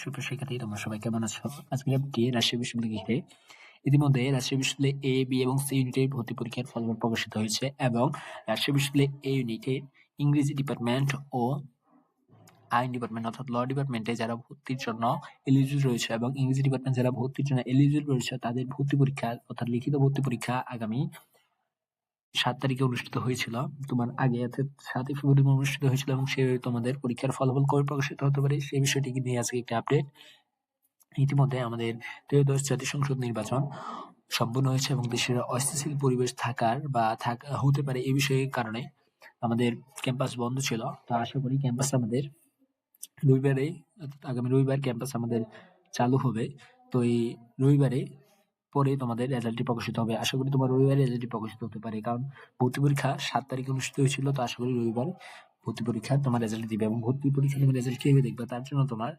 সুপ্রিয় শিক্ষার্থী, তোমরা সবাই কেমন আছো? আজকের আপডেটটি রাজশাহী বিশ্ববিদ্যালয় ঘিরে। ইতিমধ্যে রাজশাহী বিশ্ববিদ্যালয়ে এ, বি এবং সি ইউনিটের ভর্তি পরীক্ষার ফলাফল প্রকাশিত হয়েছে এবং রাজশাহী বিশ্ববিদ্যালয়ে এ ইউনিটের ইংরেজি ডিপার্টমেন্ট ও আইন ডিপার্টমেন্ট অর্থাৎ ল ডিপার্টমেন্টে যারা ভর্তির জন্য এলিজিবল রয়েছে এবং ইংরেজি ডিপার্টমেন্ট যারা ভর্তির জন্য এলিজিবল রয়েছে তাদের ভর্তি পরীক্ষা অর্থাৎ লিখিত ভর্তি পরীক্ষা আগামী 7 তারিখে অনুষ্ঠিত হয়েছিল। তোমার আগে অর্থাৎ 7 ফেব্রুয়ারি অনুষ্ঠিত হয়েছিল এবং সে তোমাদের পরীক্ষার ফলাফল কবে প্রকাশিত হতে পারে সেই বিষয়টিকে নিয়ে আজকে একটা আপডেট। ইতিমধ্যে আমাদের ত্রয়োদশ জাতীয় সংসদ নির্বাচন সম্পন্ন হয়েছে এবং দেশের অস্থিতিশীল পরিবেশ থাকার বা হতে পারে এই বিষয়ের কারণে আমাদের ক্যাম্পাস বন্ধ ছিল। তো আশা করি ক্যাম্পাস আমাদের রবিবারে আগামী রবিবার ক্যাম্পাস আমাদের চালু হবে। তো এই রবিবারে পরে তোমাদের রেজাল্টটি প্রকাশিত হবে। আশা করি তোমার রবিবারে রেজাল্টটি প্রকাশিত হতে পারে, কারণ ভর্তি পরীক্ষা 7 তারিখে অনুষ্ঠিত হয়েছিল। তো আশা করি রবিবার ভর্তি পরীক্ষা তোমার রেজাল্ট দিবে এবং ভর্তি পরীক্ষা তোমার রেজাল্ট কিভাবে দেখবে তার জন্য তোমার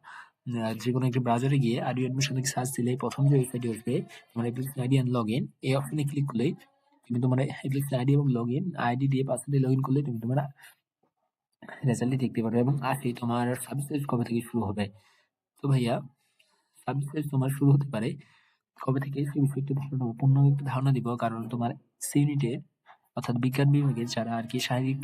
যে কোনো একটি ব্রাউজারে গিয়ে আইডি অ্যাডমিশন থেকে সার্চ দিলে প্রথম যে ওয়েবসাইটটি আসবে তোমার application ID and log in এই অপশনে ক্লিক করলেই তুমি তোমার অ্যাপ্লিকেশন আইডি এবং লগ ইন আইডি দিয়ে পাসওয়ার্ড দিয়ে লগ ইন করলে তুমি তোমার রেজাল্টটি দেখতে পারবে। এবং আসি তোমার সাবজেক্ট কবে থেকে শুরু হবে। তো ভাইয়া সাবজেক্ট তোমার শুরু হতে পারে কবে থেকে সেই বিষয়ে একটু পূর্ণ একটু ধারণা দিব, কারণ তোমার সি ইউনিটে অর্থাৎ বিজ্ঞান বিভাগে যারা আর কি শারীরিক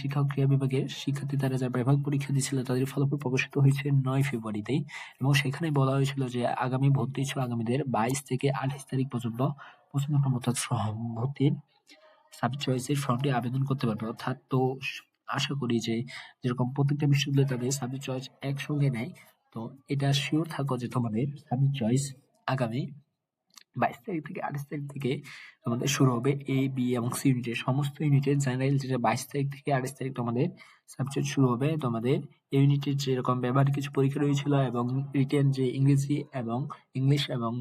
শিক্ষা ও ক্রিয়া বিভাগের শিক্ষার্থী তারা যারা বিভাগ পরীক্ষা দিয়েছিল তাদের ফলাফল প্রকাশিত হয়েছে 9 ফেব্রুয়ারিতেই এবং সেখানে বলা হয়েছিল যে আগামী ভর্তি ছিল আগামীদের 22 থেকে 28 তারিখ পর্যন্ত প্রশ্নক্রম অর্থাৎ ভর্তির সাবজেক্ট চয়েসের ফর্মটি আবেদন করতে পারবে। অর্থাৎ তো আশা করি যে যেরকম প্রত্যেকটা বিশ্ববিদ্যালয় তাদের সাবজেক্ট চয়েস একসঙ্গে নেয়, তো এটা শিওর থাকো যে তোমাদের সাবজেক্ট চয়েস আগামী 22 তারিখ থেকে 28 তারিখ থেকে তোমাদের শুরু হবে। এ, বি এবং সি ইউনিটের সমস্ত ইউনিটের জেনারেল যেটা 22 তারিখ থেকে 28 তারিখ তোমাদের সাবজেক্ট শুরু হবে। তোমাদের এই ইউনিটের যেরকম ব্যবহারিক কিছু পরীক্ষা রয়েছিল এবং রিটেন যে ইংরেজি এবং ইংলিশ এবং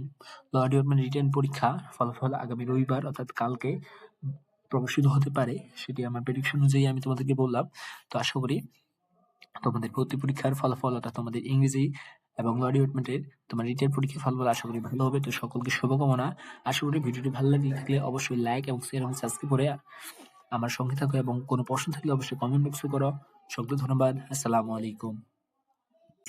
ল ডিপার্টমেন্ট রিটেন পরীক্ষা ফলাফল আগামী রবিবার অর্থাৎ কালকে প্রকাশিত হতে পারে, সেটি আমার প্রেডিকশন অনুযায়ী আমি তোমাদেরকে বললাম। তো আশা করি তোমাদের ভর্তি পরীক্ষার ফলাফল অর্থাৎ তোমাদের ইংরেজি এবং ল ডিপার্টমেন্টের তোমার রিটেন পরীক্ষার ফলাফল আশা করি ভালো হবে। তো সকলকে শুভকামনা। আশা করি ভিডিওটি ভালো লাগলে অবশ্যই লাইক এবং শেয়ার এবং সাবস্ক্রাইব করে আমার সঙ্গে থাকো এবং কোনো প্রশ্ন থাকলে অবশ্যই কমেন্ট বক্সে করো। সকলকে ধন্যবাদ। আসসালামু আলাইকুম।